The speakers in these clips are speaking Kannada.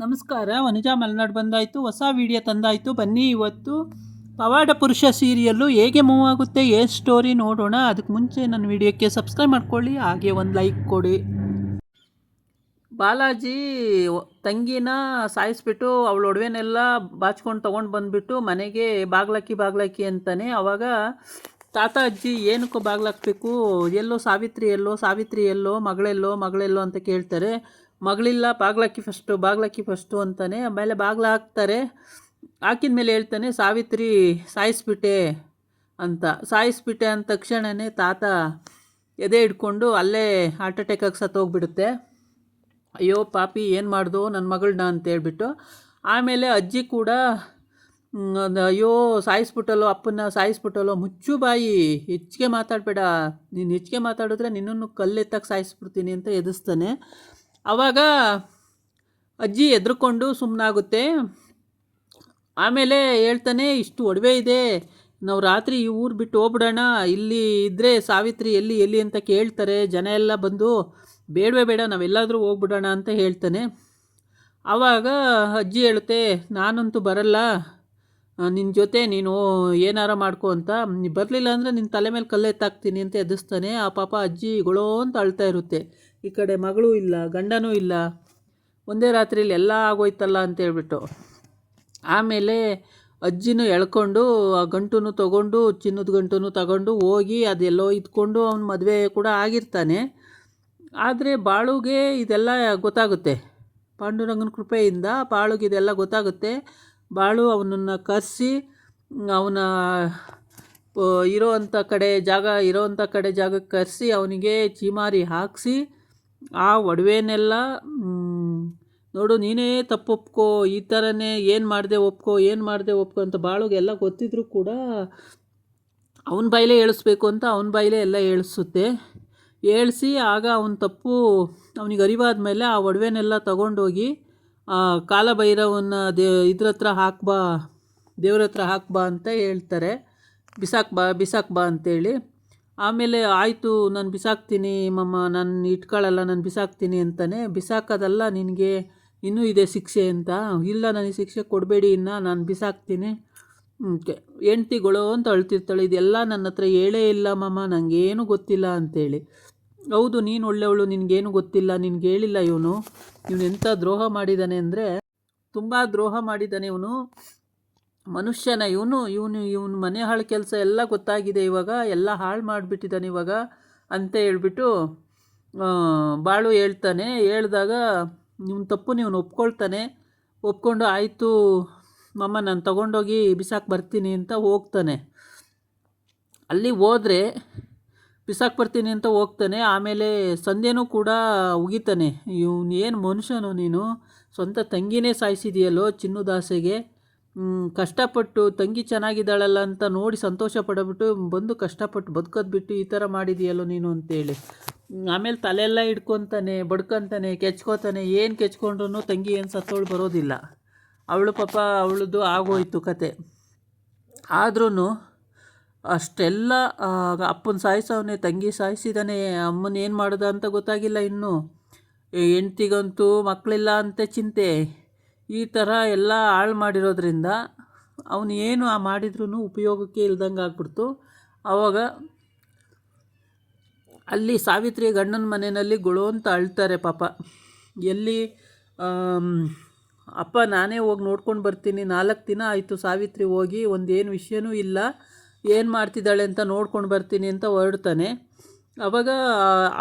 ನಮಸ್ಕಾರ. ವನಜಾ ಮಲೆನಾಡು ಬಂದಾಯಿತು, ಹೊಸ ವಿಡಿಯೋ ತಂದಾಯಿತು. ಬನ್ನಿ ಇವತ್ತು ಪವಾಡ ಪುರುಷ ಸೀರಿಯಲ್ಲು ಹೇಗೆ ಮೂವ್ ಆಗುತ್ತೆ, ಏನು ಸ್ಟೋರಿ ನೋಡೋಣ. ಅದಕ್ಕೆ ಮುಂಚೆ ನನ್ನ ವಿಡಿಯೋಕ್ಕೆ ಸಬ್ಸ್ಕ್ರೈಬ್ ಮಾಡ್ಕೊಳ್ಳಿ, ಹಾಗೆ ಒಂದು ಲೈಕ್ ಕೊಡಿ. ಬಾಲಾಜಿ ತಂಗಿನ ಸಾಯಿಸ್ಬಿಟ್ಟು ಅವಳ ಒಡವೆನೆಲ್ಲ ಬಾಚ್ಕೊಂಡು ತೊಗೊಂಡು ಬಂದುಬಿಟ್ಟು ಮನೆಗೆ ಬಾಗ್ಲಾಕಿ ಅಂತಾನೆ. ಆವಾಗ ತಾತ ಅಜ್ಜಿ ಏನಕ್ಕೋ ಬಾಗ್ಲಾಕಬೇಕು, ಎಲ್ಲೋ ಸಾವಿತ್ರಿ ಎಲ್ಲೋ ಮಗಳೆಲ್ಲೋ ಅಂತ ಕೇಳ್ತಾರೆ. ಮಗಳಿಲ್ಲ, ಬಾಗ್ಲಾಕಿ ಫಸ್ಟು ಅಂತಾನೆ. ಆಮೇಲೆ ಬಾಗ್ಲ ಹಾಕ್ತಾರೆ. ಹಾಕಿದ ಮೇಲೆ ಹೇಳ್ತಾನೆ ಸಾವಿತ್ರಿ ಸಾಯಿಸ್ಬಿಟ್ಟೆ ಅಂದ ತಕ್ಷಣವೇ ತಾತ ಎದೆ ಹಿಡ್ಕೊಂಡು ಅಲ್ಲೇ ಹಾರ್ಟ್ ಅಟ್ಯಾಕಾಗಿ ಸತ್ತೋಗ್ಬಿಡುತ್ತೆ. ಅಯ್ಯೋ ಪಾಪಿ, ಏನು ಮಾಡ್ದು ನನ್ನ ಮಗಳನ್ನ ಅಂತೇಳ್ಬಿಟ್ಟು. ಆಮೇಲೆ ಅಜ್ಜಿ ಕೂಡ ಅಯ್ಯೋ ಅಪ್ಪನ ಸಾಯಿಸ್ಬಿಟ್ಟಲ್ಲೋ, ಮುಚ್ಚು ಬಾಯಿ, ಹೆಚ್ಚಿಗೆ ಮಾತಾಡಬೇಡ, ನೀನು ಹೆಚ್ಚಿಗೆ ಮಾತಾಡಿದ್ರೆ ನಿನ್ನನ್ನು ಕಲ್ಲೆತ್ತಕ್ಕೆ ಸಾಯಿಸ್ಬಿಡ್ತೀನಿ ಅಂತ ಎದುರಿಸ್ತಾನೆ. ಆವಾಗ ಅಜ್ಜಿ ಎದ್ರುಕೊಂಡು ಸುಮ್ಮನಾಗುತ್ತೆ. ಆಮೇಲೆ ಹೇಳ್ತಾನೆ, ಇಷ್ಟು ಒಡವೆ ಇದೆ, ನಾವು ರಾತ್ರಿ ಈ ಊರು ಬಿಟ್ಟು ಹೋಗ್ಬಿಡೋಣ, ಇಲ್ಲಿ ಇದ್ದರೆ ಸಾವಿತ್ರಿ ಎಲ್ಲಿ ಅಂತ ಕೇಳ್ತಾರೆ, ಜನ ಎಲ್ಲ ಬಂದು ಬೇಡ ನಾವೆಲ್ಲಾದರೂ ಹೋಗ್ಬಿಡೋಣ ಅಂತ ಹೇಳ್ತಾನೆ. ಆವಾಗ ಅಜ್ಜಿ ಹೇಳುತ್ತೆ, ನಾನಂತೂ ಬರಲ್ಲ, ನಿನ್ನ ಜೊತೆ ನೀನು ಏನಾರ ಮಾಡ್ಕೊ ಅಂತ. ಬರಲಿಲ್ಲ ಅಂದರೆ ನಿನ್ನ ತಲೆ ಮೇಲೆ ಕಲ್ಲೆತ್ತಾಕ್ತೀನಿ ಅಂತ ಎದುರಿಸ್ತಾನೆ. ಆ ಪಾಪ ಅಜ್ಜಿ ಗೊಳೋ ಅಂತ ಅಳ್ತಾ ಇರುತ್ತೆ. ಈ ಕಡೆ ಮಗಳೂ ಇಲ್ಲ, ಗಂಡನೂ ಇಲ್ಲ, ಒಂದೇ ರಾತ್ರಿಯಲ್ಲಿ ಎಲ್ಲ ಆಗೋಯ್ತಲ್ಲ ಅಂತೇಳ್ಬಿಟ್ಟು. ಆಮೇಲೆ ಅಜ್ಜಿನೂ ಎಳ್ಕೊಂಡು ಆ ಗಂಟು ತೊಗೊಂಡು, ಚಿನ್ನದ ಗಂಟು ತಗೊಂಡು ಹೋಗಿ ಅದೆಲ್ಲೋ ಇದ್ಕೊಂಡು ಅವನ ಮದುವೆ ಕೂಡ ಆಗಿರ್ತಾನೆ. ಆದರೆ ಬಾಳುಗೆ ಇದೆಲ್ಲ ಗೊತ್ತಾಗುತ್ತೆ. ಪಾಂಡುರಂಗನ ಕೃಪೆಯಿಂದ ಬಾಳುಗೆ ಇದೆಲ್ಲ ಗೊತ್ತಾಗುತ್ತೆ. ಬಾಳು ಅವನನ್ನು ಕರೆಸಿ ಅವನ ಇರೋವಂಥ ಕಡೆ ಜಾಗಕ್ಕೆ ಕರೆಸಿ ಅವನಿಗೆ ಚೀಮಾರಿ ಹಾಕಿಸಿ ಆ ಒಡವೆನೆಲ್ಲ ನೋಡು, ನೀನೇ ತಪ್ಪು ಒಪ್ಕೋ, ಈ ಥರನೇ ಏನು ಮಾಡಿದೆ ಒಪ್ಕೋ ಅಂತ ಬಾಳುಗೆಲ್ಲ ಗೊತ್ತಿದ್ರೂ ಕೂಡ ಅವನ ಬಾಯಿಲೇ ಹೇಳಿಸ್ಬೇಕು ಅಂತ ಅವನ ಬಾಯಿಲೇ ಎಲ್ಲ ಹೇಳಿಸಿ ಆಗ ಅವನ ತಪ್ಪು ಅವನಿಗೆ ಅರಿವಾದ ಮೇಲೆ ಆ ಒಡವೆನೆಲ್ಲ ತಗೊಂಡೋಗಿ ಕಾಲಭೈರವನ ಇದ್ರ ಹತ್ರ ದೇವ್ರ ಹತ್ರ ಹಾಕ್ಬಾ ಅಂತ ಹೇಳ್ತಾರೆ. ಬಿಸಾಕ್ಬಾ ಅಂತೇಳಿ. ಆಮೇಲೆ ಆಯಿತು, ನಾನು ಬಿಸಾಕ್ತೀನಿ ಮಮ್ಮ, ನಾನು ಇಟ್ಕೊಳ್ಳಲ್ಲ, ನಾನು ಬಿಸಾಕ್ತೀನಿ ಅಂತಾನೆ. ಬಿಸಾಕೋದಲ್ಲ, ನಿನಗೆ ಇನ್ನೂ ಇದೆ ಶಿಕ್ಷೆ ಅಂತ. ಇಲ್ಲ, ನನಗೆ ಶಿಕ್ಷೆ ಕೊಡಬೇಡಿ, ನಾನು ಬಿಸಾಕ್ತೀನಿ. ಹೆಂಡ್ತಿಗಳು ಅಂತ ಅಳ್ತಿರ್ತಾಳೆ, ಇದೆಲ್ಲ ನನ್ನ ಹತ್ರ ಹೇಳೇ ಇಲ್ಲ ಮಮ್ಮ, ನನಗೇನು ಗೊತ್ತಿಲ್ಲ ಅಂತೇಳಿ. ಹೌದು, ನೀನು ಒಳ್ಳೆಯವಳು, ನಿನಗೇನು ಗೊತ್ತಿಲ್ಲ, ನಿನಗೆ ಹೇಳಿಲ್ಲ ಇವನು ಎಂಥ ದ್ರೋಹ ಮಾಡಿದ್ದಾನೆ ಅಂದರೆ ತುಂಬ ದ್ರೋಹ ಮಾಡಿದ್ದಾನೆ ಇವನು. ಮನುಷ್ಯನ ಇವನು ಮನೆ ಹಾಳು ಕೆಲಸ ಎಲ್ಲ ಗೊತ್ತಾಗಿದೆ, ಇವಾಗ ಎಲ್ಲ ಹಾಳು ಮಾಡಿಬಿಟ್ಟಿದ್ದಾನೆ ಇವಾಗ ಅಂತ ಹೇಳ್ಬಿಟ್ಟು ಬಾಳು ಹೇಳಿದಾಗ ಇವನು ತಪ್ಪು ನೀವು ಒಪ್ಕೊಳ್ತಾನೆ. ಒಪ್ಕೊಂಡು ಆಯಿತು ಮಮ್ಮ, ನಾನು ತಗೊಂಡೋಗಿ ಬಿಸಾಕಿ ಬರ್ತೀನಿ ಅಂತ ಹೋಗ್ತಾನೆ. ಅಲ್ಲಿ ಹೋದರೆ ಬಿಸಾಕಿ ಬರ್ತೀನಿ ಅಂತ ಹೋಗ್ತಾನೆ. ಆಮೇಲೆ ಸಂಧ್ಯೆನೂ ಕೂಡ ಉಗಿತಾನೆ. ಇವನು ಏನು ಮನುಷ್ಯನು ನೀನು, ಸ್ವಂತ ತಂಗಿನೇ ಸಾಯಿಸಿದೆಯಲ್ಲೋ ಚಿನ್ನುದಾಸೆಗೆ. ಕಷ್ಟಪಟ್ಟು ತಂಗಿ ಚೆನ್ನಾಗಿದ್ದಾಳಲ್ಲ ಅಂತ ನೋಡಿ ಸಂತೋಷ ಪಡಬಿಟ್ಟು ಬಂದು ಕಷ್ಟಪಟ್ಟು ಬದುಕೋದು ಬಿಟ್ಟು ಈ ಥರ ಮಾಡಿದೆಯಲ್ಲೋ ನೀನು ಅಂತೇಳಿ. ಆಮೇಲೆ ತಲೆಯೆಲ್ಲ ಹಿಡ್ಕೊತಾನೆ, ಬಡ್ಕೊತಾನೆ, ಕೆಚ್ಕೋತಾನೆ. ಏನು ಕೆಚ್ಕೊಂಡ್ರೂ ತಂಗಿ ಏನು ಸತ್ತೋಳು ಬರೋದಿಲ್ಲ. ಅವಳು ಪಾಪ ಅವಳದು ಆಗೋಯ್ತು ಕತೆ. ಆದ್ರೂ ಅಷ್ಟೆಲ್ಲ ಅಪ್ಪನ ಸಾಯಿಸವನೇ, ತಂಗಿ ಸಾಯಿಸಿದಾನೆ, ಅಮ್ಮನ ಏನು ಮಾಡ್ದ ಅಂತ ಗೊತ್ತಾಗಿಲ್ಲ ಇನ್ನೂ. ಹೆಂಡ್ತಿಗಂತೂ ಮಕ್ಕಳಿಲ್ಲ ಅಂತ ಚಿಂತೆ. ಈ ಥರ ಎಲ್ಲ ಹಾಳು ಮಾಡಿರೋದ್ರಿಂದ ಅವನು ಏನು ಮಾಡಿದ್ರೂ ಉಪಯೋಗಕ್ಕೆ ಇಲ್ದಂಗೆ ಆಗ್ಬಿಡ್ತು. ಆವಾಗ ಅಲ್ಲಿ ಸಾವಿತ್ರಿ ಗಂಡನ ಮನೆಯಲ್ಲಿ ಗೊಳೋ ಅಂತ ಅಳ್ತಾರೆ ಪಾಪ. ಎಲ್ಲಿ ಅಪ್ಪ ನಾನೇ ಹೋಗಿ ನೋಡ್ಕೊಂಡು ಬರ್ತೀನಿ, 4 ದಿನ ಆಯಿತು ಸಾವಿತ್ರಿ ಹೋಗಿ, ಒಂದೇನು ವಿಷಯನೂ ಇಲ್ಲ, ಏನು ಮಾಡ್ತಿದ್ದಾಳೆ ಅಂತ ನೋಡ್ಕೊಂಡು ಬರ್ತೀನಿ ಅಂತ ಹೊರಡ್ತಾನೆ. ಆವಾಗ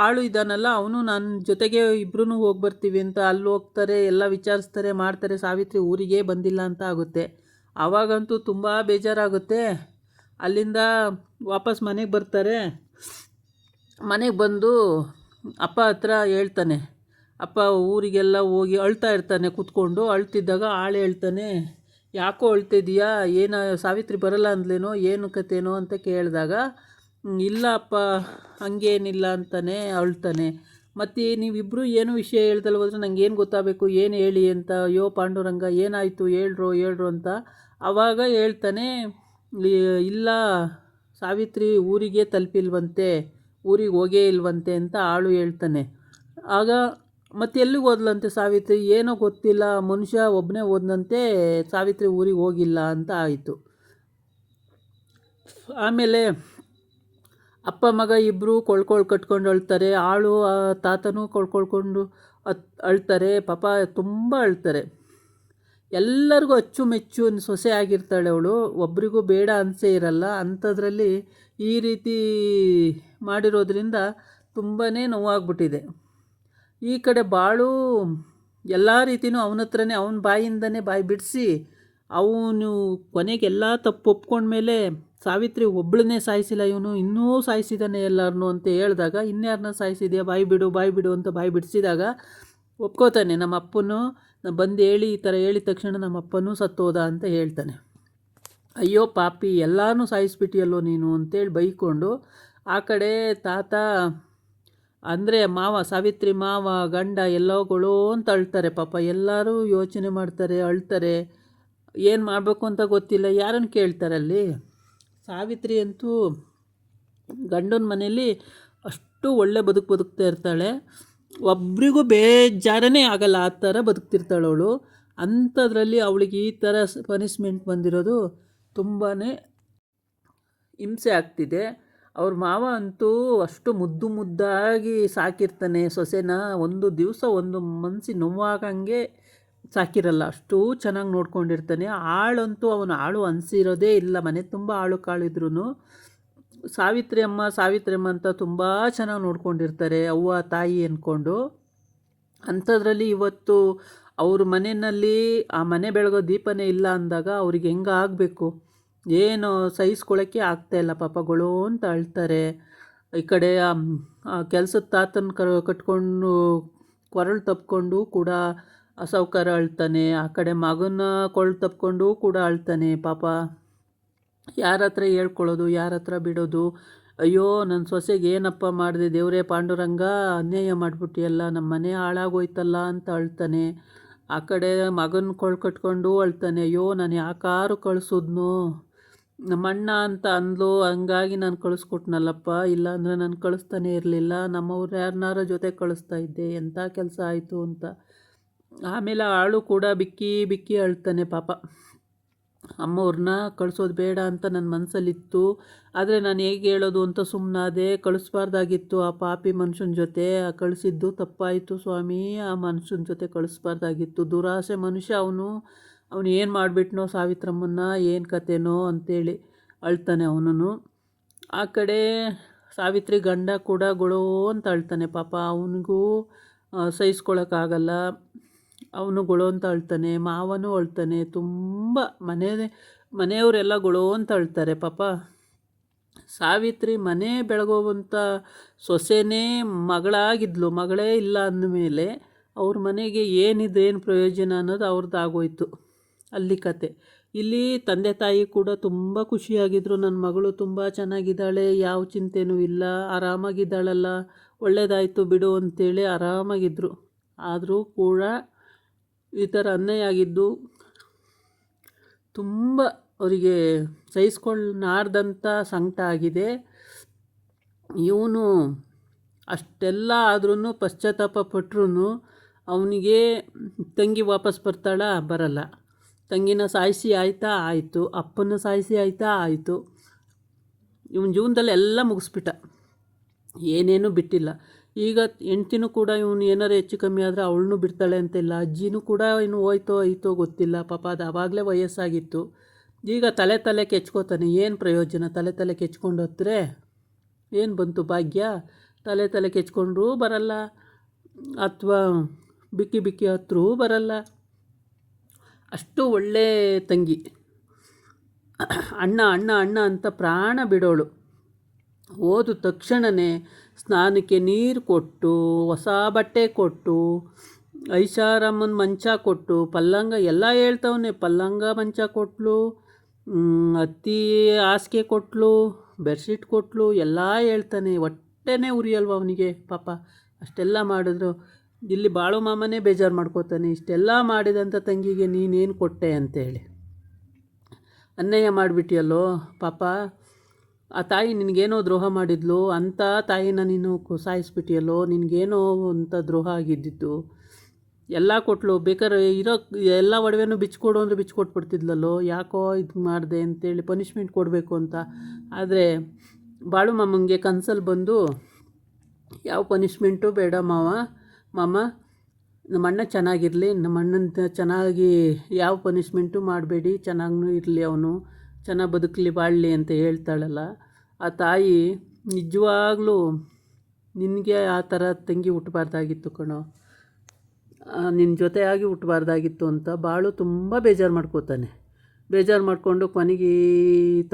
ಆಳು ಇದ್ದಾನಲ್ಲ ಅವನು ನನ್ನ ಜೊತೆಗೆ ಇಬ್ಬರೂ ಹೋಗಿ ಬರ್ತೀವಿ ಅಂತ ಅಲ್ಲಿ ಹೋಗ್ತಾರೆ, ಎಲ್ಲ ವಿಚಾರಿಸ್ತಾರೆ, ಮಾಡ್ತಾರೆ. ಸಾವಿತ್ರಿ ಊರಿಗೆ ಬಂದಿಲ್ಲ ಅಂತ ಆಗುತ್ತೆ. ಆವಾಗಂತೂ ತುಂಬ ಬೇಜಾರಾಗುತ್ತೆ. ಅಲ್ಲಿಂದ ವಾಪಸ್ ಮನೆಗೆ ಬರ್ತಾರೆ. ಮನೆಗೆ ಬಂದು ಅಪ್ಪ ಹತ್ರ ಹೇಳ್ತಾನೆ. ಅಪ್ಪ ಊರಿಗೆಲ್ಲ ಹೋಗಿ ಅಳ್ತಾ ಇರ್ತಾನೆ ಕೂತ್ಕೊಂಡು. ಅಳ್ತಿದ್ದಾಗ ಆಳು ಹೇಳ್ತಾನೆ, ಯಾಕೋ ಅಳ್ತಿದ್ದೀಯಾ, ಏನು ಸಾವಿತ್ರಿ ಬರಲ್ಲ ಅಂದ್ಲೇನೋ, ಏನು ಕಥೆನೋ ಅಂತ ಕೇಳಿದಾಗ, ಇಲ್ಲ ಅಪ್ಪ ಹಂಗೇನಿಲ್ಲ ಅಂತಾನೆ ಅಳ್ತಾನೆ. ಮತ್ತು ನೀವಿಬ್ಬರು ಏನು ವಿಷಯ ಹೇಳ್ದಲ್ಲ ಹೋದರೆ ನನಗೇನು ಗೊತ್ತಾಗಬೇಕು, ಏನು ಹೇಳಿ ಅಂತ. ಅಯ್ಯೋ ಪಾಂಡುರಂಗ, ಏನಾಯಿತು ಹೇಳ್ರು ಅಂತ. ಆವಾಗ ಹೇಳ್ತಾನೆ, ಇಲ್ಲ ಸಾವಿತ್ರಿ ಊರಿಗೆ ತಲುಪಿಲ್ವಂತೆ, ಊರಿಗೆ ಹೋಗೇ ಇಲ್ವಂತೆ ಅಂತ ಆಳು ಹೇಳ್ತಾನೆ. ಆಗ ಮತ್ತು ಎಲ್ಲಿಗೆ ಹೋದ್ಲಂತೆ ಸಾವಿತ್ರಿ, ಏನೋ ಗೊತ್ತಿಲ್ಲ, ಮನುಷ್ಯ ಒಬ್ಬನೇ ಹೋದ್ನಂತೆ, ಸಾವಿತ್ರಿ ಊರಿಗೆ ಹೋಗಿಲ್ಲ ಅಂತ ಆಯಿತು. ಆಮೇಲೆ ಅಪ್ಪ ಮಗ ಇಬ್ಬರು ಕಟ್ಕೊಂಡು ಅಳ್ತಾರೆ. ತಾತನೂ ಕೊಳ್ಕೊಂಡು ಅಳ್ತಾರೆ. ಪಾಪ ತುಂಬ ಅಳ್ತಾರೆ. ಎಲ್ಲರಿಗೂ ಅಚ್ಚುಮೆಚ್ಚು ಸೊಸೆ ಆಗಿರ್ತಾಳೆ ಅವಳು, ಒಬ್ರಿಗೂ ಬೇಡ ಅನಿಸೇ ಇರಲ್ಲ. ಅಂಥದ್ರಲ್ಲಿ ಈ ರೀತಿ ಮಾಡಿರೋದ್ರಿಂದ ತುಂಬಾ ನೋವಾಗ್ಬಿಟ್ಟಿದೆ. ಈ ಕಡೆ ಬಾಳು ಎಲ್ಲ ರೀತಿಯೂ ಅವನ ಹತ್ರನೇ, ಅವನ ಬಾಯಿಂದನೇ ಬಾಯಿ ಬಿಡಿಸಿ ಅವನು ಕೊನೆಗೆ ಎಲ್ಲ ತಪ್ಪು ಒಪ್ಕೊಂಡ್ಮೇಲೆ ಸಾವಿತ್ರಿ ಒಬ್ಬಳನ್ನೇ ಸಾಯಿಸಿಲ್ಲ ಇವನು, ಇನ್ನೂ ಸಾಯಿಸಿದ್ದಾನೆ ಎಲ್ಲರನ್ನೂ ಅಂತ ಹೇಳಿದಾಗ, ಇನ್ಯಾರನ್ನ ಸಾಯಿಸಿದ್ಯಾ, ಬಾಯಿ ಬಿಡು ಅಂತ ಬಾಯಿ ಬಿಡಿಸಿದಾಗ ಒಪ್ಕೋತಾನೆ. ನಮ್ಮ ಅಪ್ಪನೂ ಬಂದು ಈ ಥರ ಹೇಳಿದ ತಕ್ಷಣ ನಮ್ಮ ಅಪ್ಪನೂ ಸತ್ತೋದ ಅಂತ ಹೇಳ್ತಾನೆ. ಅಯ್ಯೋ ಪಾಪಿ, ಎಲ್ಲನೂ ಸಾಯಿಸ್ಬಿಟ್ಟಿಯಲ್ಲೋ ನೀನು ಅಂತೇಳಿ ಬೈಕೊಂಡು ಆ ಕಡೆ ತಾತ ಅಂದರೆ ಸಾವಿತ್ರಿ ಮಾವ ಗಂಡ ಎಲ್ಲೋಗಳು ಅಂತ ಅಳ್ತಾರೆ. ಪಾಪ ಎಲ್ಲರೂ ಯೋಚನೆ ಮಾಡ್ತಾರೆ, ಅಳ್ತಾರೆ. ಏನು ಮಾಡಬೇಕು ಅಂತ ಗೊತ್ತಿಲ್ಲ, ಯಾರನ್ನು ಕೇಳ್ತಾರಲ್ಲಿ. ಸಾವಿತ್ರಿ ಅಂತೂ ಗಂಡನ ಮನೆಯಲ್ಲಿ ಅಷ್ಟು ಒಳ್ಳೆ ಬದುಕ್ತಾ ಇರ್ತಾಳೆ. ಒಬ್ರಿಗೂ ಬೇಜಾರನೇ ಆಗಲ್ಲ, ಆ ಥರ ಬದುಕ್ತಿರ್ತಾಳೆ ಅವಳು. ಅಂಥದ್ರಲ್ಲಿ ಅವಳಿಗೆ ಈ ಥರ ಪನಿಷ್ಮೆಂಟ್ ಬಂದಿರೋದು ತುಂಬಾ ಹಿಂಸೆ ಆಗ್ತಿದೆ. ಅವ್ರ ಮಾವ ಅಂತೂ ಅಷ್ಟು ಮುದ್ದಾಗಿ ಸಾಕಿರ್ತಾನೆ ಸೊಸೆನ, ಒಂದು ದಿವಸ ಒಂದು ಮನಸ್ಸಿಗೆ ನೋವಾಗಂಗೆ ಸಾಕಿರಲ್ಲ, ಅಷ್ಟು ಚೆನ್ನಾಗಿ ನೋಡ್ಕೊಂಡಿರ್ತಾನೆ. ಆಳಂತೂ ಅವನು ಆಳು ಅನಿಸಿರೋದೇ ಇಲ್ಲ, ಮನೆ ತುಂಬ ಆಳು ಕಾಳಿದ್ರೂ ಸಾವಿತ್ರಿ ಅಮ್ಮ ಅಂತ ತುಂಬ ಚೆನ್ನಾಗಿ ನೋಡ್ಕೊಂಡಿರ್ತಾರೆ, ಅವ್ವ ತಾಯಿ ಅಂದ್ಕೊಂಡು. ಅಂಥದ್ರಲ್ಲಿ ಇವತ್ತು ಅವ್ರ ಮನೆಯಲ್ಲಿ ಆ ಮನೆ ಬೆಳಗೋ ದೀಪನೇ ಇಲ್ಲ ಅಂದಾಗ ಅವ್ರಿಗೆ ಹೆಂಗೆ ಆಗಬೇಕು, ಏನು ಸಹಿಸ್ಕೊಳ್ಳೋಕ್ಕೆ ಆಗ್ತಾಯಿಲ್ಲ. ಪಾಪಗಳು ಅಂತ ಅಳ್ತಾರೆ. ಈ ಕಡೆ ಕೆಲಸದ ತಾತನ ಕಟ್ಕೊಂಡು ಕೊರಳು ತಪ್ಕೊಂಡು ಕೂಡ ಅಸೌಕರ ಅಳ್ತಾನೆ. ಆ ಕಡೆ ಮಗನ ಕೊರಳು ತಪ್ಕೊಂಡು ಕೂಡ ಅಳ್ತಾನೆ. ಪಾಪ ಯಾರ ಹತ್ರ ಹೇಳ್ಕೊಳ್ಳೋದು, ಯಾರ ಹತ್ರ ಬಿಡೋದು. ಅಯ್ಯೋ ನನ್ನ ಸೊಸೆಗೆ ಏನಪ್ಪ ಮಾಡಿದೆ ದೇವರೇ ಪಾಂಡುರಂಗ, ಅನ್ಯಾಯ ಮಾಡಿಬಿಟ್ಟಿಯಲ್ಲ, ನಮ್ಮ ಮನೆ ಹಾಳಾಗೋಯ್ತಲ್ಲ ಅಂತ ಅಳ್ತಾನೆ. ಆ ಕಡೆ ಮಗನ ಕೊರಳು ಕಟ್ಕೊಂಡು ಅಳ್ತಾನೆ. ಅಯ್ಯೋ ನಾನು ಯಾಕಾರು ಕಳಿಸಿದ್ನು, ನಮ್ಮ ಅಣ್ಣ ಅಂತ ಅಂದ್ಲು, ಹಂಗಾಗಿ ನಾನು ಕಳಿಸ್ಕೊಟ್ನಲ್ಲಪ್ಪ, ಇಲ್ಲಾಂದರೆ ನಾನು ಕಳಿಸ್ತಾನೆ ಇರಲಿಲ್ಲ, ನಮ್ಮವ್ರು ಯಾರನ್ನಾರ ಜೊತೆ ಕಳಿಸ್ತಾ ಇದ್ದೆ, ಎಂಥ ಕೆಲಸ ಆಯಿತು ಅಂತ. ಆಮೇಲೆ ಆಳು ಕೂಡ ಬಿಕ್ಕಿ ಅಳ್ತಾನೆ. ಪಾಪ ಅಮ್ಮವ್ರನ್ನ ಕಳಿಸೋದು ಬೇಡ ಅಂತ ನನ್ನ ಮನಸ್ಸಲ್ಲಿತ್ತು, ಆದರೆ ನಾನು ಹೇಗೆ ಹೇಳೋದು ಅಂತ ಸುಮ್ಮನಾದೆ. ಕಳಿಸ್ಬಾರ್ದಾಗಿತ್ತು ಆ ಪಾಪಿ ಮನುಷ್ಯನ ಜೊತೆ, ಕಳಿಸಿದ್ದು ತಪ್ಪಾಯಿತು ಸ್ವಾಮಿ, ಆ ಮನುಷ್ಯನ ಜೊತೆ ಕಳಿಸ್ಬಾರ್ದಾಗಿತ್ತು. ದುರಾಸೆ ಮನುಷ್ಯ ಅವನು ಏನು ಮಾಡಿಬಿಟ್ನೋ ಸಾವಿತ್ರಮ್ಮನ್ನ, ಏನು ಕತೆನೋ ಅಂತೇಳಿ ಅಳ್ತಾನೆ ಅವನು. ಆ ಕಡೆ ಸಾವಿತ್ರಿ ಗಂಡ ಕೂಡ ಗೊಳೋ ಅಂತ ಅಳ್ತಾನೆ. ಪಾಪ ಅವನಿಗೂ ಸಹಿಸ್ಕೊಳಕ್ಕಾಗಲ್ಲ, ಅವನು ಗೊಳೋ ಅಂತ ಅಳ್ತಾನೆ. ಮಾವನೂ ಅಳ್ತಾನೆ. ತುಂಬ ಮನೆಯವರೆಲ್ಲ ಗೊಳೋ ಅಂತ ಅಳ್ತಾರೆ. ಪಾಪ ಸಾವಿತ್ರಿ ಮನೆ ಬೆಳಗೋವಂಥ ಸೊಸೆನೇ ಮಗಳಾಗಿದ್ಲು, ಮಗಳೇ ಇಲ್ಲ ಅಂದಮೇಲೆ ಅವ್ರ ಮನೆಗೆ ಏನು ಪ್ರಯೋಜನ ಅನ್ನೋದು ಅವ್ರದ್ದು ಆಗೋಯ್ತು ಅಲ್ಲಿ ಕತೆ. ಇಲ್ಲಿ ತಂದೆ ತಾಯಿ ಕೂಡ ತುಂಬ ಖುಷಿಯಾಗಿದ್ದರು. ನನ್ನ ಮಗಳು ತುಂಬ ಚೆನ್ನಾಗಿದ್ದಾಳೆ, ಯಾವ ಚಿಂತೆನೂ ಇಲ್ಲ, ಆರಾಮಾಗಿದ್ದಾಳಲ್ಲ, ಒಳ್ಳೆಯದಾಯಿತು ಬಿಡು ಅಂತೇಳಿ ಆರಾಮಾಗಿದ್ದರು. ಆದರೂ ಕೂಡ ಈ ಥರ ಅನ್ಯಾಯ ಆಗಿದ್ದು ತುಂಬ ಅವರಿಗೆ ಸಹಿಸ್ಕೊಳ್ಳಾರ್ದಂಥ ಸಂಕಟ ಆಗಿದೆ. ಇವನು ಅಷ್ಟೆಲ್ಲ ಆದ್ರೂ ಪಶ್ಚಾತ್ತಾಪ ಪಟ್ಟರು ಅವನಿಗೆ ತಂಗಿ ವಾಪಸ್ ಬರಲ್ಲ. ತಂಗಿನ ಸಾಯಿಸಿ ಆಯಿತು, ಅಪ್ಪನ ಸಾಯಿಸಿ ಆಯಿತು. ಇವನ ಜೀವನದಲ್ಲಿ ಎಲ್ಲ ಮುಗಿಸ್ಬಿಟ್ಟ, ಏನೇನೂ ಬಿಟ್ಟಿಲ್ಲ. ಈಗ ಹೆಂಡ್ತಿನೂ ಕೂಡ ಇವನು ಏನಾರು ಹೆಚ್ಚು ಕಮ್ಮಿ ಆದರೆ ಅವಳನ್ನೂ ಬಿಡ್ತಾಳೆ ಅಂತಿಲ್ಲ. ಅಜ್ಜಿನೂ ಕೂಡ ಇನ್ನು ಹೋಯ್ತೋ ಗೊತ್ತಿಲ್ಲ. ಪಾಪ ಅದು ಆವಾಗಲೇ ವಯಸ್ಸಾಗಿತ್ತು. ಈಗ ತಲೆ ಕೆಚ್ಕೋತಾನೆ. ಏನು ಪ್ರಯೋಜನ, ತಲೆ ಕೆಚ್ಕೊಂಡು ಹತ್ತಿರೆ ಏನು ಬಂತು ಭಾಗ್ಯ? ತಲೆ ಕೆಚ್ಕೊಂಡ್ರೂ ಬರಲ್ಲ, ಅಥವಾ ಬಿಕ್ಕಿ ಹತ್ರೂ ಬರಲ್ಲ. ಅಷ್ಟು ಒಳ್ಳೆ ತಂಗಿ. ಅಣ್ಣ ಅಂತ ಪ್ರಾಣ ಬಿಡೋಳು. ಹೋದ ತಕ್ಷಣವೇ ಸ್ನಾನಕ್ಕೆ ನೀರು ಕೊಟ್ಟು, ಹೊಸ ಬಟ್ಟೆ ಕೊಟ್ಟು, ಐಷಾರಾಮನ ಮಂಚ ಕೊಟ್ಟು, ಪಲ್ಲಂಗ ಎಲ್ಲ ಹೇಳ್ತವನೆ. ಪಲ್ಲಂಗ ಮಂಚ ಕೊಟ್ಲು, ಅತ್ತಿ ಹಾಸಿಗೆ ಕೊಟ್ಲು, ಬೆಡ್ಶೀಟ್ ಕೊಟ್ಲು, ಎಲ್ಲ ಹೇಳ್ತಾನೆ. ಹೊಟ್ಟೆನೇ ಉರಿಯಲ್ವ ಅವನಿಗೆ ಪಾಪ. ಅಷ್ಟೆಲ್ಲ ಮಾಡಿದ್ರು. ಇಲ್ಲಿ ಬಾಳು ಮಾಮನೇ ಬೇಜಾರು ಮಾಡ್ಕೋತಾನೆ. ಇಷ್ಟೆಲ್ಲ ಮಾಡಿದಂಥ ತಂಗಿಗೆ ನೀನೇನು ಕೊಟ್ಟೆ ಅಂತೇಳಿ. ಅನ್ಯಾಯ ಮಾಡಿಬಿಟ್ಟಿಯಲ್ಲೋ ಪಾಪ. ಆ ತಾಯಿ ನಿನಗೇನೋ ದ್ರೋಹ ಮಾಡಿದ್ಲು, ಅಂಥ ತಾಯಿನ ನೀನು ಸಾಯಿಸ್ಬಿಟ್ಟಿಯಲ್ಲೋ, ನಿನಗೇನೋ ಅಂತ ದ್ರೋಹ ಆಗಿದ್ದಿತ್ತು. ಎಲ್ಲ ಕೊಟ್ಲು, ಬೇಕಾದ್ರೆ ಇರೋ ಎಲ್ಲ ಒಡವೆನೂ ಬಿಚ್ಚಿಕೊಡು ಅಂದರೆ ಬಿಚ್ಚಿಕೊಟ್ಬಿಡ್ತಿದ್ಲಲ್ಲೋ, ಯಾಕೋ ಇದು ಮಾಡಿದೆ ಅಂತೇಳಿ ಪನಿಷ್ಮೆಂಟ್ ಕೊಡಬೇಕು ಅಂತ. ಆದರೆ ಬಾಳು ಮಾಮಂಗೆ ಕನ್ಸಲ್ಲಿ ಬಂದು, ಯಾವ ಪನಿಷ್ಮೆಂಟು ಬೇಡ ಮಾಮ, ನಮ್ಮ ಅಣ್ಣ ಚೆನ್ನಾಗಿರಲಿ, ನಮ್ಮ ಅಣ್ಣನ ಚೆನ್ನಾಗಿ ಯಾವ ಪನಿಷ್ಮೆಂಟು ಮಾಡಬೇಡಿ, ಚೆನ್ನಾಗೂ ಇರಲಿ, ಅವನು ಚೆನ್ನಾಗಿ ಬದುಕಲಿ ಬಾಳಲಿ ಅಂತ ಹೇಳ್ತಾಳಲ್ಲ ಆ ತಾಯಿ. ನಿಜವಾಗ್ಲೂ ನಿನಗೆ ಆ ಥರ ತಂಗಿ ಹುಟ್ಟಬಾರ್ದಾಗಿತ್ತು ಕಣೋ, ನಿನ್ನ ಜೊತೆಯಾಗಿ ಹುಟ್ಟಬಾರ್ದಾಗಿತ್ತು ಅಂತ ಬಾಳು ತುಂಬ ಬೇಜಾರು ಮಾಡ್ಕೋತಾನೆ. ಬೇಜಾರು ಮಾಡಿಕೊಂಡು ಕೊನೆಗೆ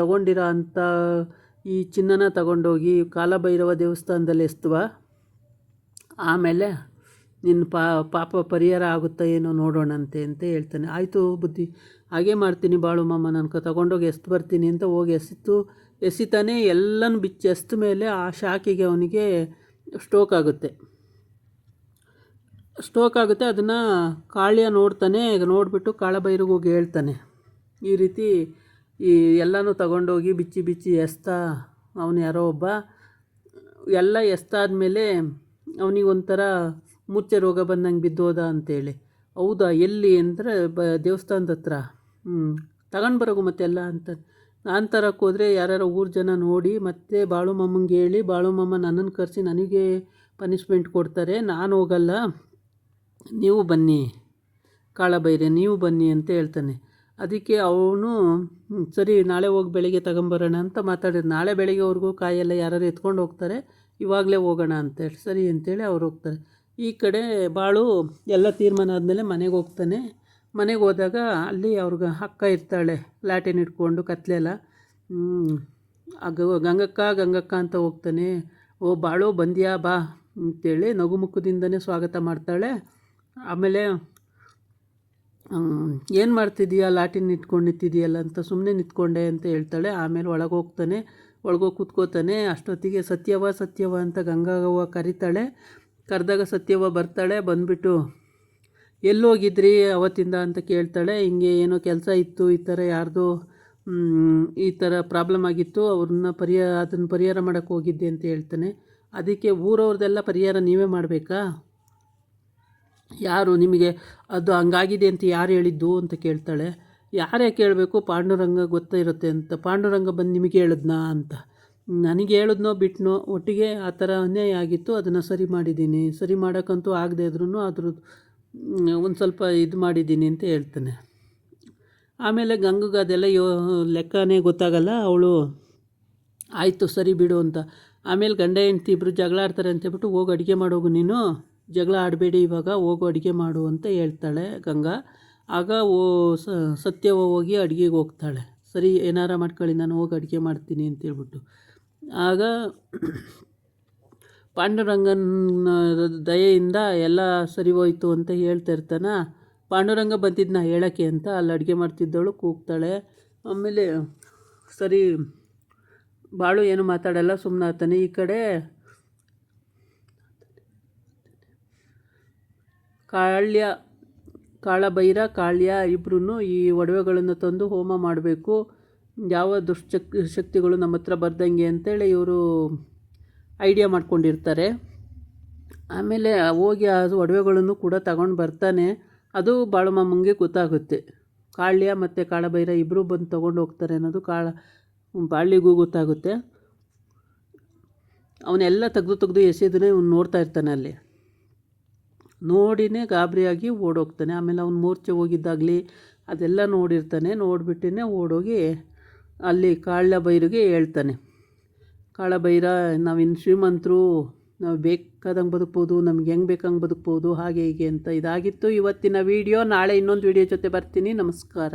ತಗೊಂಡಿರೋ ಅಂಥ ಈ ಚಿನ್ನನ ತಗೊಂಡೋಗಿ ಕಾಲಭೈರವ ದೇವಸ್ಥಾನದಲ್ಲಿ ಎಸ್ತುವ, ಆಮೇಲೆ ನಿನ್ನ ಪಾಪ ಪರಿಹಾರ ಆಗುತ್ತಾ ಏನೋ ನೋಡೋಣಂತೆ ಅಂತ ಹೇಳ್ತಾನೆ. ಆಯಿತು ಬುದ್ಧಿ, ಹಾಗೇ ಮಾಡ್ತೀನಿ ಬಾಳು ಮಾಮ, ನಾನು ತಗೊಂಡೋಗಿ ಎಸ್ದು ಬರ್ತೀನಿ ಅಂತ ಹೋಗಿ ಎಸಿತಾನೆ. ಎಲ್ಲನೂ ಬಿಚ್ಚಿ ಎಸ್ದ ಮೇಲೆ ಆ ಶಾಕಿಗೆ ಅವನಿಗೆ ಸ್ಟ್ರೋಕ್ ಆಗುತ್ತೆ. ಅದನ್ನು ಕಾಳ್ಯ ನೋಡ್ತಾನೆ. ನೋಡಿಬಿಟ್ಟು ಕಾಳಭೈರಿಗೆ ಹೋಗಿ ಹೇಳ್ತಾನೆ, ಈ ರೀತಿ ಈ ಎಲ್ಲನೂ ತಗೊಂಡೋಗಿ ಬಿಚ್ಚಿ ಎಸ್ತಾ ಅವನು ಯಾರೋ ಒಬ್ಬ ಎಲ್ಲ ಎಸ್ತಾದ್ಮೇಲೆ ಅವನಿಗೊಂಥರ ಮೂರ್ಛೆ ರೋಗ ಬಂದಂಗೆ ಬಿದ್ದೋದ ಅಂತೇಳಿ. ಹೌದಾ, ಎಲ್ಲಿ ಅಂದರೆ ದೇವಸ್ಥಾನದ ಹತ್ರ. ತಗೊಂಡು ಬರೋಗು ಮತ್ತೆಲ್ಲ ಅಂತ. ನಾನು ತರಕ್ಕೆ ಹೋದರೆ ಯಾರ್ಯಾರೋ ಊರು ಜನ ನೋಡಿ ಮತ್ತೆ ಬಾಳು ಮಾಮಂಗೆ ಹೇಳಿ, ಬಾಳು ಮಾಮ ನನ್ನನ್ನು ಕರೆಸಿ ನನಗೆ ಪನಿಷ್ಮೆಂಟ್ ಕೊಡ್ತಾರೆ, ನಾನು ಹೋಗಲ್ಲ, ನೀವು ಬನ್ನಿ ಕಾಳಭೈರೆ, ನೀವು ಬನ್ನಿ ಅಂತ ಹೇಳ್ತಾನೆ. ಅದಕ್ಕೆ ಅವನು ಸರಿ ನಾಳೆ ಹೋಗಿ ಬೆಳಿಗ್ಗೆ ತಗೊಂಬರೋಣ ಅಂತ ಮಾತಾಡಿದ್ರು. ನಾಳೆ ಬೆಳಿಗ್ಗೆವರೆಗೂ ಕಾಯೆಲ್ಲ ಯಾರು ಎತ್ಕೊಂಡು ಹೋಗ್ತಾರೆ, ಇವಾಗಲೇ ಹೋಗೋಣ ಅಂತೇಳಿ ಸರಿ ಅಂತೇಳಿ ಅವ್ರು ಹೋಗ್ತಾರೆ. ಈ ಕಡೆ ಬಾಳು ಎಲ್ಲ ತೀರ್ಮಾನ ಆದಮೇಲೆ ಮನೆಗೆ ಹೋಗ್ತಾನೆ. ಮನೆಗೆ ಹೋದಾಗ ಅಲ್ಲಿ ಅವ್ರಿಗೆ ಅಕ್ಕ ಇರ್ತಾಳೆ ಲ್ಯಾಟಿನ್ ಇಟ್ಕೊಂಡು ಕತ್ಲೆಲ್ಲ. ಗಂಗಕ್ಕ ಅಂತ ಹೋಗ್ತಾನೆ. ಓ ಬಾಳು ಬಂದ್ಯಾ ಬಾ ಅಂತೇಳಿ ನಗುಮುಖದಿಂದನೇ ಸ್ವಾಗತ ಮಾಡ್ತಾಳೆ. ಆಮೇಲೆ ಏನು ಮಾಡ್ತಿದ್ದೀಯಾ, ಲ್ಯಾಟಿನ್ ಇಟ್ಕೊಂಡು ನಿಂತಿದೆಯಲ್ಲ ಅಂತ. ಸುಮ್ಮನೆ ನಿಂತ್ಕೊಂಡೆ ಅಂತ ಹೇಳ್ತಾಳೆ. ಆಮೇಲೆ ಒಳಗೋಗ್ತಾನೆ. ಒಳಗೋಗಿ ಕೂತ್ಕೋತಾನೆ. ಅಷ್ಟೊತ್ತಿಗೆ ಸತ್ಯವ ಅಂತ ಗಂಗವ್ವ ಕರೀತಾಳೆ. ಕರೆದಾಗ ಸತ್ಯವ ಬರ್ತಾಳೆ. ಬಂದುಬಿಟ್ಟು ಎಲ್ಲೋಗಿದ್ರಿ ಅವತ್ತಿಂದ ಅಂತ ಕೇಳ್ತಾಳೆ. ಹಿಂಗೆ ಏನೋ ಕೆಲಸ ಇತ್ತು, ಈ ಥರ ಯಾರ್ದೋ ಈ ಥರ ಪ್ರಾಬ್ಲಮ್ ಆಗಿತ್ತು, ಅದನ್ನು ಪರಿಹಾರ ಮಾಡೋಕ್ಕೆ ಹೋಗಿದ್ದೆ ಅಂತ ಹೇಳ್ತಾನೆ. ಅದಕ್ಕೆ ಊರವ್ರದ್ದೆಲ್ಲ ಪರಿಹಾರ ನೀವೇ ಮಾಡಬೇಕಾ, ಯಾರು ನಿಮಗೆ ಅದು ಹಂಗಾಗಿದೆ ಅಂತ ಯಾರು ಹೇಳಿದ್ದು ಅಂತ ಕೇಳ್ತಾಳೆ. ಯಾರೇ ಕೇಳಬೇಕು, ಪಾಂಡುರಂಗ ಗೊತ್ತಿರುತ್ತೆ ಅಂತ. ಪಾಂಡುರಂಗ ಬಂದು ನಿಮಗೆ ಹೇಳಿದ್ನಾ ಅಂತ. ನನಗೆ ಹೇಳಿದ್ನೋ ಬಿಟ್ನೋ, ಒಟ್ಟಿಗೆ ಆ ಥರ ಅನ್ಯಾಯ ಆಗಿತ್ತು, ಅದನ್ನು ಸರಿ ಮಾಡಿದ್ದೀನಿ. ಸರಿ ಮಾಡೋಕ್ಕಂತೂ ಆಗದೆ ಇದ್ರೂ ಅದ್ರದ್ದು ಒಂದು ಸ್ವಲ್ಪ ಇದು ಮಾಡಿದ್ದೀನಿ ಅಂತ ಹೇಳ್ತಾನೆ. ಆಮೇಲೆ ಗಂಗಗೆ ಅದೆಲ್ಲ ಲೆಕ್ಕನೇ ಗೊತ್ತಾಗಲ್ಲ. ಅವಳು ಆಯಿತು ಸರಿ ಬಿಡು ಅಂತ. ಆಮೇಲೆ ಗಂಡ ಹೆಂಡ್ತಿ ಇಬ್ಬರು ಜಗಳ ಆಡ್ತಾರೆ ಅಂತೇಳ್ಬಿಟ್ಟು, ಹೋಗಿ ಅಡುಗೆ ಮಾಡೋಗು ನೀನು, ಜಗಳ ಆಡಬೇಡಿ ಇವಾಗ, ಹೋಗು ಅಡುಗೆ ಮಾಡು ಅಂತ ಹೇಳ್ತಾಳೆ ಗಂಗಾ. ಆಗ ಸತ್ಯವ ಹೋಗಿ ಅಡುಗೆಗೆ ಹೋಗ್ತಾಳೆ. ಸರಿ ಏನಾರ ಮಾಡ್ಕೊಳ್ಳಿ, ನಾನು ಹೋಗಿ ಅಡುಗೆ ಮಾಡ್ತೀನಿ ಅಂತೇಳ್ಬಿಟ್ಟು. ಆಗ ಪಾಂಡುರಂಗನ ದಯೆಯಿಂದ ಎಲ್ಲ ಸರಿ ಹೋಯ್ತು ಅಂತ ಹೇಳ್ತಾ ಇರ್ತಾನೆ. ಪಾಂಡುರಂಗ ಬಂದಿದ್ನ ಹೇಳೋಕ್ಕೆ ಅಂತ ಅಲ್ಲಿ ಅಡುಗೆ ಮಾಡ್ತಿದ್ದವಳು ಕೂಗ್ತಾಳೆ. ಆಮೇಲೆ ಸರಿ ಬಾಳು ಏನು ಮಾತಾಡಲ್ಲ, ಸುಮ್ಮನಾಗ್ತಾನೆ. ಈ ಕಡೆ ಕಾಳ್ಯ ಇಬ್ಬರೂ ಈ ಒಡವೆಗಳನ್ನು ತಂದು ಹೋಮ ಮಾಡಬೇಕು, ಯಾವ ಶಕ್ತಿಗಳು ನಮ್ಮ ಹತ್ರ ಬರ್ದಂಗೆ ಅಂತೇಳಿ ಇವರು ಐಡಿಯಾ ಮಾಡ್ಕೊಂಡಿರ್ತಾರೆ. ಆಮೇಲೆ ಹೋಗಿ ಅದು ಒಡವೆಗಳನ್ನು ಕೂಡ ತಗೊಂಡು ಬರ್ತಾನೆ. ಅದು ಬಾಳು ಮಾಮಂಗೆ ಗೊತ್ತಾಗುತ್ತೆ. ಕಾಳ್ಯ ಮತ್ತು ಕಾಳಭೈರ ಇಬ್ಬರು ಬಂದು ತೊಗೊಂಡು ಹೋಗ್ತಾರೆ ಅನ್ನೋದು ಬಾಳಿಗೂ ಗೊತ್ತಾಗುತ್ತೆ. ಅವನ್ನೆಲ್ಲ ತೆಗೆದು ಎಸೆದನೇ ಅವ್ನು ನೋಡ್ತಾ ಇರ್ತಾನೆ. ಅಲ್ಲಿ ನೋಡಿನೇ ಗಾಬರಿಯಾಗಿ ಓಡೋಗ್ತಾನೆ. ಆಮೇಲೆ ಅವ್ನು ಮೂರ್ಛೆ ಹೋಗಿದ್ದಾಗಲಿ ಅದೆಲ್ಲ ನೋಡಿರ್ತಾನೆ. ನೋಡಿಬಿಟ್ಟೇ ಓಡೋಗಿ ಅಲ್ಲಿ ಕಾಳಭೈರಿಗೆ ಹೇಳ್ತಾನೆ. ಕಾಳಭೈರ, ನಾವಿನ್ನು ಶ್ರೀಮಂತರು, ನಾವು ಬೇಕಾದಂಗೆ ಬದುಕ್ಬೋದು, ನಮ್ಗೆ ಹೆಂಗೆ ಬೇಕಂಗೆ ಬದುಕ್ಬೋದು, ಹಾಗೆ ಹೀಗೆ ಅಂತ. ಇದಾಗಿತ್ತು ಇವತ್ತಿನ ವೀಡಿಯೋ. ನಾಳೆ ಇನ್ನೊಂದು ವೀಡಿಯೋ ಜೊತೆ ಬರ್ತೀನಿ. ನಮಸ್ಕಾರ.